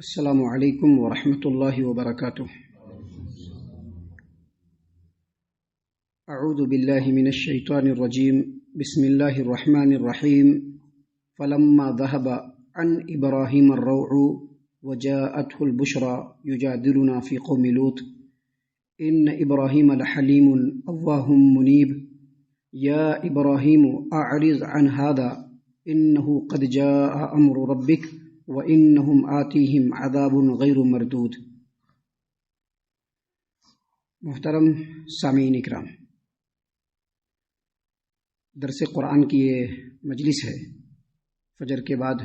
السلام علیکم ورحمۃ اللہ وبرکاتہ۔ اعوذ باللہ من الشیطان الرجیم، بسم اللہ الرحمن الرحیم۔ فلما ذهب عن ابراہیم الروع وجاءته البشرى یجادلنا فی قوم لوط ان ابراہیم لحلیم اواه منیب یا ابراہیم اعرض عن هذا انه قد جاء امر ربک وَإِنَّهُمْ آتِيهِمْ عَذَابٌ غَيْرُ مَرْدُودٌ۔ محترم سامعین اکرام، درس قرآن کی یہ مجلس ہے۔ فجر کے بعد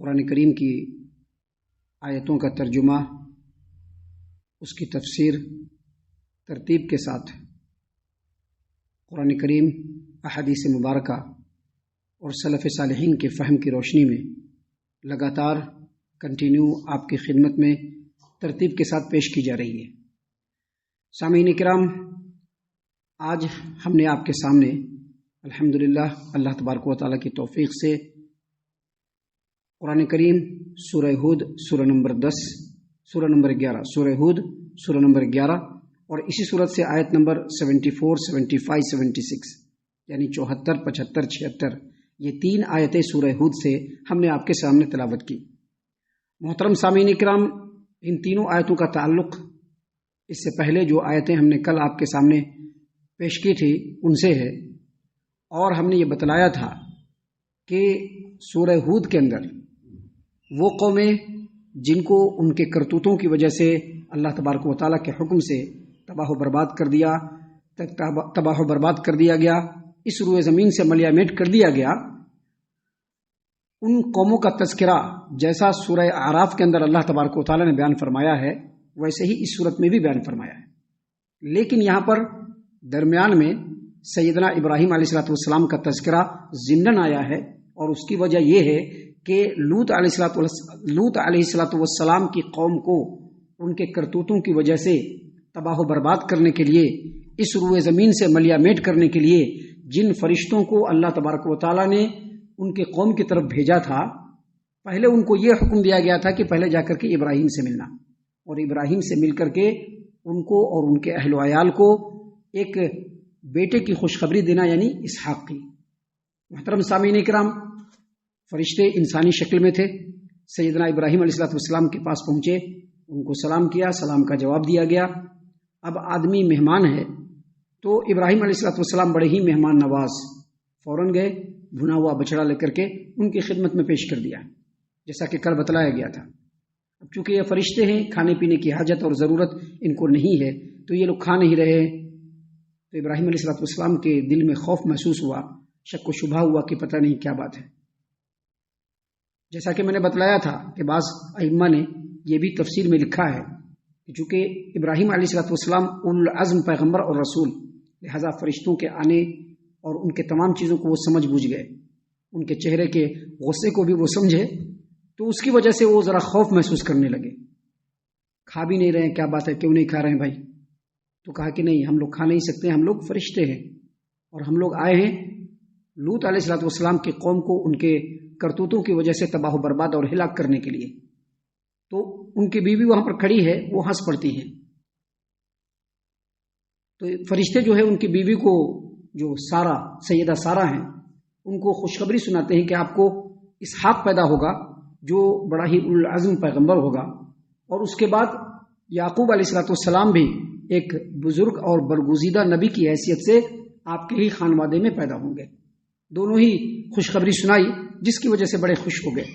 قرآن کریم کی آیتوں کا ترجمہ، اس کی تفسیر ترتیب کے ساتھ قرآن کریم، احادیث مبارکہ اور سلف صالحین کے فہم کی روشنی میں لگاتار کنٹینیو آپ کی خدمت میں ترتیب کے ساتھ پیش کی جا رہی ہے۔ سامعین کرام، آج ہم نے آپ کے سامنے الحمدللہ اللہ تبارک و تعالیٰ کی توفیق سے قرآن کریم سورہ ہود سورہ نمبر 10 سورہ نمبر 11 سورہ ہود سورہ نمبر 11 اور اسی صورت سے آیت نمبر 74 75 76 یعنی 74 75 76 یہ تین آیتیں سورہ ہود سے ہم نے آپ کے سامنے تلاوت کی۔ محترم سامعین اکرام، ان تینوں آیتوں کا تعلق اس سے پہلے جو آیتیں ہم نے کل آپ کے سامنے پیش کی تھی ان سے ہے، اور ہم نے یہ بتلایا تھا کہ سورہ ہود کے اندر وہ قومیں جن کو ان کے کرتوتوں کی وجہ سے اللہ تبارک و تعالیٰ کے حکم سے تباہ و برباد کر دیا گیا، اس روئے زمین سے ملیا میٹ کر دیا گیا، ان قوموں کا تذکرہ جیسا سورہ اعراف کے اندر اللہ تبارک و تعالیٰ نے بیان فرمایا ہے ویسے ہی اس صورت میں بھی بیان فرمایا ہے۔ لیکن یہاں پر درمیان میں سیدنا ابراہیم علیہ السلام کا تذکرہ ضمناً آیا ہے، اور اس کی وجہ یہ ہے کہ لوط علیہ السلام کی قوم کو ان کے کرتوتوں کی وجہ سے تباہ و برباد کرنے کے لیے، اس روئے زمین سے ملیا میٹ کرنے کے لیے جن فرشتوں کو اللہ تبارک و تعالیٰ نے ان کے قوم کی طرف بھیجا تھا، پہلے ان کو یہ حکم دیا گیا تھا کہ پہلے جا کر کے ابراہیم سے ملنا، اور ابراہیم سے مل کر کے ان کو اور ان کے اہل و عیال کو ایک بیٹے کی خوشخبری دینا، یعنی اسحاق کی۔ محترم سامعین کرام، فرشتے انسانی شکل میں تھے، سیدنا ابراہیم علیہ السلام کے پاس پہنچے، ان کو سلام کیا، سلام کا جواب دیا گیا۔ اب آدمی مہمان ہے تو ابراہیم علیہ السلام بڑے ہی مہمان نواز فوراً گئے، بھنا ہوا بچڑا لے کر کے ان کی خدمت میں پیش کر دیا، جیسا کہ کل بتلایا گیا تھا۔ اب چونکہ یہ فرشتے ہیں، کھانے پینے کی حاجت اور ضرورت ان کو نہیں ہے، تو یہ لوگ کھا نہیں رہے، تو ابراہیم علیہ السلام کے دل میں خوف محسوس ہوا، شک و شبہ ہوا کہ پتہ نہیں کیا بات ہے۔ جیسا کہ میں نے بتلایا تھا کہ بعض ائمہ نے یہ بھی تفسیر میں لکھا ہے کہ چونکہ ابراہیم علیہ السلام اولو العزم پیغمبر اور رسول، لہذا فرشتوں کے آنے اور ان کے تمام چیزوں کو وہ سمجھ بوجھ گئے، ان کے چہرے کے غصے کو بھی وہ سمجھے، تو اس کی وجہ سے وہ ذرا خوف محسوس کرنے لگے۔ کھا بھی نہیں رہے ہیں، کیا بات ہے، کیوں نہیں کھا رہے ہیں بھائی؟ تو کہا کہ نہیں، ہم لوگ کھا نہیں سکتے، ہم لوگ فرشتے ہیں، اور ہم لوگ آئے ہیں لوط علیہ السلام کی قوم کو ان کے کرتوتوں کی وجہ سے تباہ و برباد اور ہلاک کرنے کے لیے۔ تو ان کی بیوی وہاں پر کھڑی ہے، وہ ہنس پڑتی ہے، تو فرشتے جو ہے ان کی بیوی کو، جو سارہ سیدہ سارہ ہیں، ان کو خوشخبری سناتے ہیں کہ آپ کو اسحاق پیدا ہوگا جو بڑا ہی اولو العزم پیغمبر ہوگا، اور اس کے بعد یعقوب علیہ السلام بھی ایک بزرگ اور برگزیدہ نبی کی حیثیت سے آپ کے ہی خانوادے میں پیدا ہوں گے۔ دونوں ہی خوشخبری سنائی، جس کی وجہ سے بڑے خوش ہو گئے،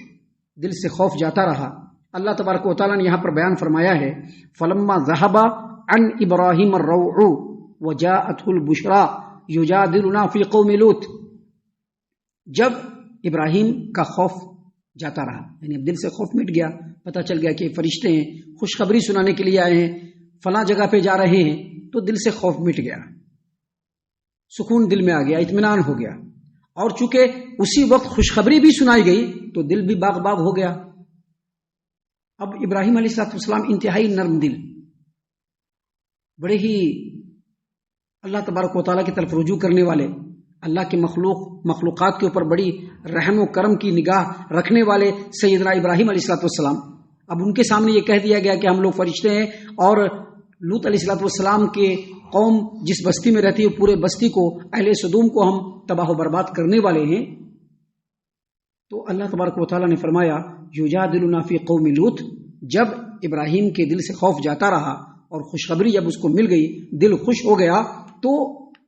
دل سے خوف جاتا رہا۔ اللہ تبارک و تعالیٰ نے یہاں پر بیان فرمایا ہے، فلما ذهب عن ابراہیم الروع وجاءته البشرى یجادلنا فی قوم لوط، جب ابراہیم کا خوف جاتا رہا، یعنی اب دل سے خوف مٹ گیا، پتہ چل گیا کہ فرشتے ہیں، خوشخبری سنانے کے لیے آئے ہیں، فلاں جگہ پہ جا رہے ہیں، تو دل سے خوف مٹ گیا، سکون دل میں آ گیا، اطمینان ہو گیا، اور چونکہ اسی وقت خوشخبری بھی سنائی گئی تو دل بھی باغ باغ ہو گیا۔ اب ابراہیم علیہ السلام انتہائی نرم دل، بڑے ہی اللہ تبارک و تعالیٰ کی طرف رجوع کرنے والے، اللہ کے مخلوقات کے اوپر بڑی رحم و کرم کی نگاہ رکھنے والے سیدنا ابراہیم علیہ السلام، اب ان کے سامنے یہ کہہ دیا گیا کہ ہم لوگ فرشتے ہیں، اور لوط علیہ السلام کے قوم جس بستی میں رہتی ہے پورے بستی کو، اہل سدوم کو ہم تباہ و برباد کرنے والے ہیں۔ تو اللہ تبارک و تعالیٰ نے فرمایا یجادلنا فی قوم لوط، جب ابراہیم کے دل سے خوف جاتا رہا اور خوشخبری جب اس کو مل گئی، دل خوش ہو گیا، تو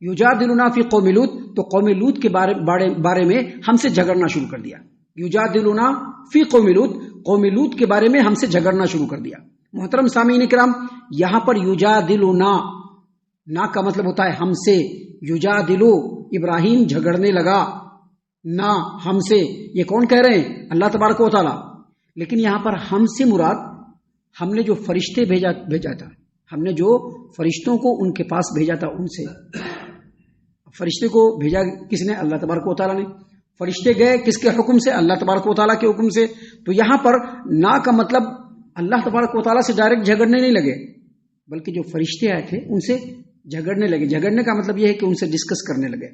یجادلنا فی قوم لوط، تو قوم لوط کے بارے میں ہم سے جھگڑنا شروع کر دیا۔ یجادلنا فی قوم لوط، قوم لوط کے بارے میں ہم سے جھگڑنا شروع کر دیا۔ محترم سامعین کرام، یہاں پر یجادلنا، نا کا مطلب ہوتا ہے ہم سے، یجادلو ابراہیم جھگڑنے لگا، نہ ہم سے، یہ کون کہہ رہے ہیں؟ اللہ تبارک و تعالیٰ۔ لیکن یہاں پر ہم سے مراد ہم نے جو فرشتے بھیجا تھا، ہم نے جو فرشتوں کو ان کے پاس بھیجا تھا، ان سے۔ فرشتے کو بھیجا کس نے؟ اللہ تبارک و تعالیٰ نے۔ فرشتے گئے کس کے حکم سے؟ اللہ تبارک و تعالیٰ کے حکم سے۔ تو یہاں پر نا کا مطلب اللہ تبارک و تعالیٰ سے ڈائریکٹ جھگڑنے نہیں لگے، بلکہ جو فرشتے آئے تھے ان سے جھگڑنے لگے۔ جھگڑنے کا مطلب یہ ہے کہ ان سے ڈسکس کرنے لگے،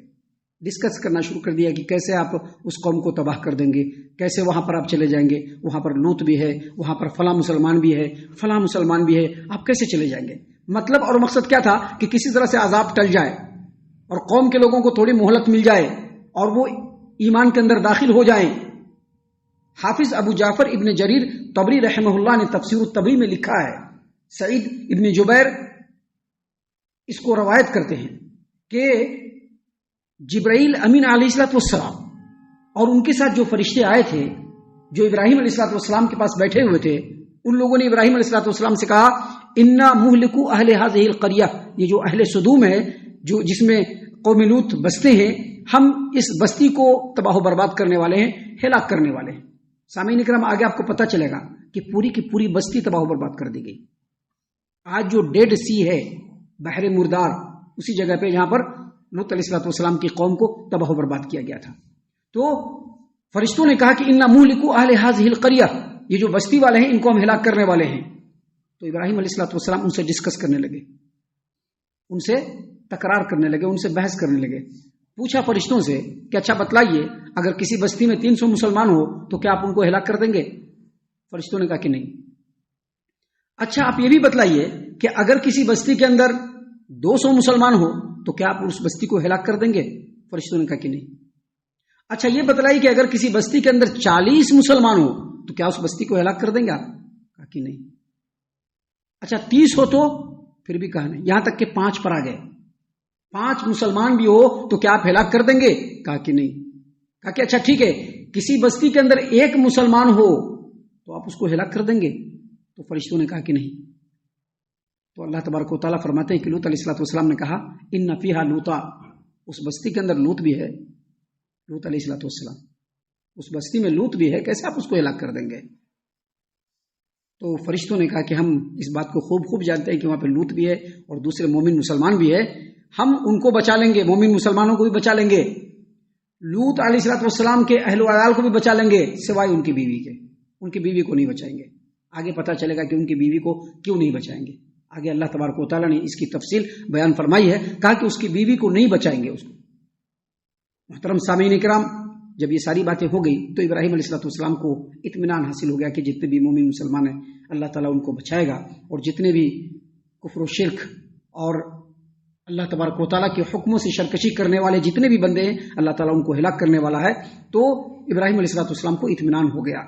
ڈسکس کرنا شروع کر دیا کہ کیسے آپ اس قوم کو تباہ کر دیں گے، کیسے وہاں پر آپ چلے جائیں گے، وہاں پر لوط بھی ہے، وہاں پر فلاں مسلمان بھی ہے، فلاں مسلمان بھی ہے، آپ کیسے چلے جائیں گے؟ مطلب اور مقصد کیا تھا کہ کسی طرح سے عذاب ٹل جائے اور قوم کے لوگوں کو تھوڑی مہلت مل جائے اور وہ ایمان کے اندر داخل ہو جائیں۔ حافظ ابو جعفر ابن جریر طبری رحمہ اللہ نے تفسیر الطبری میں لکھا ہے، سعید ابن جبیر اس کو روایت کرتے ہیں کہ جبرائیل امین علیہ السلام اور ان کے ساتھ جو فرشتے آئے تھے، جو ابراہیم علیہ السلام کے پاس بیٹھے ہوئے تھے، ان لوگوں نے ابراہیم علیہ السلام سے کہا انا مہلکو اہل ہذہ القریہ، یہ جو اہل سدوم ہے، جو جس میں قوم لوط بستے ہیں، ہم اس بستی کو تباہ و برباد کرنے والے ہیں، ہلاک کرنے والے ہیں۔ سامعین کرام، آگے آپ کو پتہ چلے گا کہ پوری کی پوری بستی تباہ و برباد کر دی گئی۔ آج جو ڈیڈ سی ہے، بحر مردار، اسی جگہ پہ جہاں پر لوط علیہ السلام کی قوم کو تباہ و برباد کیا گیا تھا۔ تو فرشتوں نے کہا کہ انا مہلکو اہل ہذہ القریہ، یہ جو بستی والے ہیں ان کو ہم ہلاک کرنے والے ہیں۔ تو ابراہیم علیہ السلام ان سے ڈسکس کرنے لگے، ان سے تکرار کرنے لگے، ان سے بحث کرنے لگے۔ پوچھا فرشتوں سے کہ اچھا بتلائیے، اگر کسی بستی میں 300 مسلمان ہو تو کیا آپ ان کو ہلاک کر دیں گے؟ فرشتوں نے کہا کہ نہیں۔ اچھا آپ یہ بھی بتلائیے کہ اگر کسی بستی کے اندر 200 مسلمان ہو تو کیا آپ اس بستی کو ہلاک کر دیں گے؟ فرشتوں نے کہا کہ نہیں۔ اچھا یہ بتلائیے کہ اگر کسی بستی کے اندر 40 مسلمان ہو تو کیا اس بستی کو ہلاک کر دیں گے آپ؟ کہا کہ نہیں۔ اچھا 30 ہو تو؟ پھر بھی کہا نہیں، یہاں تک کہ 5 پر آ گئے، 5 مسلمان بھی ہو تو کیا آپ ہلاک کر دیں گے؟ کہا کہ نہیں۔ کہا کہ اچھا ٹھیک ہے، کسی بستی کے اندر 1 مسلمان ہو تو آپ اس کو ہلاک کر دیں گے؟ تو فرشتوں نے کہا کہ نہیں۔ تو اللہ تبارک و تعالیٰ فرماتے ہیں کہ لوط علیہ السلام نے کہا ان فیہا لوطا، اس بستی کے اندر لوط بھی ہے، لوط علیہ السلام، اس بستی میں لوط بھی ہے، کیسے آپ اس کو ہلاک کر دیں گے؟ تو فرشتوں نے کہا کہ ہم اس بات کو خوب جانتے ہیں کہ وہاں پہ لوط بھی ہے اور دوسرے مومن مسلمان بھی ہے، ہم ان کو بچا لیں گے، مومن مسلمانوں کو بھی بچا لیں گے، لوط علیہ السلام کے اہل و عیال کو بھی بچا لیں گے، سوائے ان کی بیوی کے، ان کی بیوی کو نہیں بچائیں گے۔ آگے پتہ چلے گا کہ ان کی بیوی کو کیوں نہیں بچائیں گے۔ آگے اللہ تبارک و تعالیٰ نے اس کی تفصیل بیان فرمائی ہے، کہا کہ اس کی بیوی کو نہیں بچائیں گے اس کو۔ محترم سامعین کرام، جب یہ ساری باتیں ہو گئی تو ابراہیم علیہ السلام کو اطمینان حاصل ہو گیا کہ جتنے بھی مومن مسلمان ہیں اللہ تعالیٰ ان کو بچائے گا، اور جتنے بھی کفر و شرک اور اللہ تبارک و تعالیٰ کے حکموں سے سرکشی کرنے والے جتنے بھی بندے ہیں اللہ تعالیٰ ان کو ہلاک کرنے والا ہے۔ تو ابراہیم علیہ السلام کو اطمینان ہو گیا۔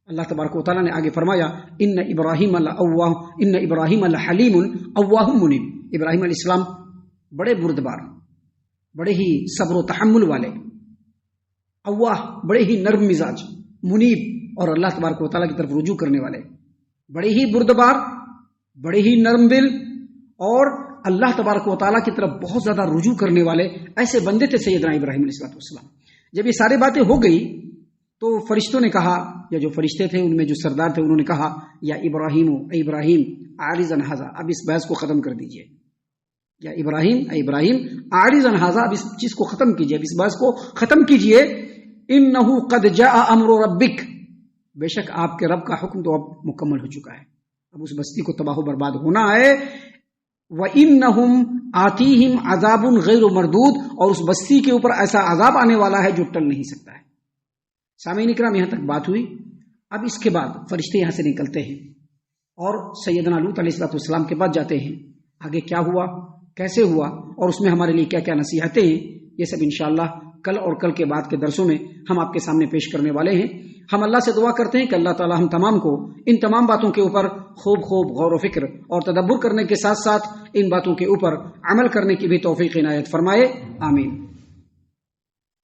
اللہ تبارک و تعالیٰ نے آگے فرمایا ان ابراہیم حلیم اواہ منیب، ابراہیم علیہ السلام بڑے بردبار، بڑے ہی صبر و تحمل والے، اواہ بڑے ہی نرم مزاج، منیب اور اللہ تبارک و تعالیٰ کی طرف رجوع کرنے والے، بڑے ہی بردبار، بڑے ہی نرم دل اور اللہ تبارک و تعالیٰ کی طرف بہت زیادہ رجوع کرنے والے ایسے بندے تھے سیدنا ابراہیم علیہ السلام۔ جب یہ ساری باتیں ہو گئی تو فرشتوں نے کہا، یا جو فرشتے تھے ان میں جو سردار تھے انہوں نے کہا یا ابراہیم اے ابراہیم عارض عن ھذا، اب اس بحث کو ختم کر دیجئے، یا ابراہیم اے ابراہیم عارض عن ھذا، اب اس چیز کو ختم کیجئے، اب اس بحث کو ختم کیجئے، انہ قد جاء امر ربک، بے شک آپ کے رب کا حکم تو اب مکمل ہو چکا ہے، اب اس بستی کو تباہ و برباد ہونا ہے۔ وَإِنَّهُمْ آتِيهِمْ عَذَابٌ غَيْرُ مَرْدُودٌ، اور اس بستی کے اوپر ایسا عذاب آنے والا ہے جو ٹل نہیں سکتا ہے۔ سامعین اکرام، یہاں تک بات ہوئی. اب اس کے بعد فرشتے یہاں سے نکلتے ہیں اور سیدنا لوط علیہ السلام کے پاس جاتے ہیں. آگے کیا ہوا، کیسے ہوا، اور اس میں ہمارے لیے کیا کیا نصیحتیں ہیں، یہ سب انشاءاللہ کل اور کل کے بعد کے درسوں میں ہم آپ کے سامنے پیش کرنے والے ہیں. ہم اللہ سے دعا کرتے ہیں کہ اللہ تعالی ہم تمام کو ان تمام باتوں کے اوپر خوب غور و فکر اور تدبر کرنے کے ساتھ ساتھ ان باتوں کے اوپر عمل کرنے کی بھی توفیق عنایت فرمائے. آمین.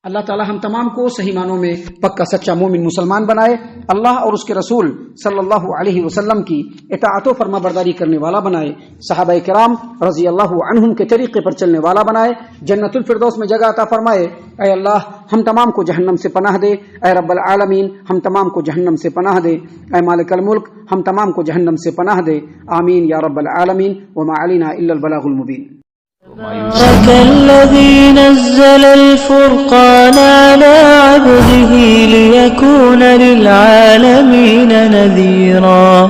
اللہ تعالی ہم تمام کو صحیح معنوں میں پکا سچا مومن مسلمان بنائے، اللہ اور اس کے رسول صلی اللہ علیہ وسلم کی اطاعت و فرما برداری کرنے والا بنائے، صحابہ کرام رضی اللہ عنہم کے طریقے پر چلنے والا بنائے، جنت الفردوس میں جگہ عطا فرمائے. اے اللہ ہم تمام کو جہنم سے پناہ دے. اے رب العالمین ہم تمام کو جہنم سے پناہ دے. اے مالک الملک ہم تمام کو جہنم سے پناہ دے. آمین یا رب العالمین. وما علینا الا البلاغ المبین. تبارك الذي نزل الفرقان على عبده ليكون للعالمين نذيرا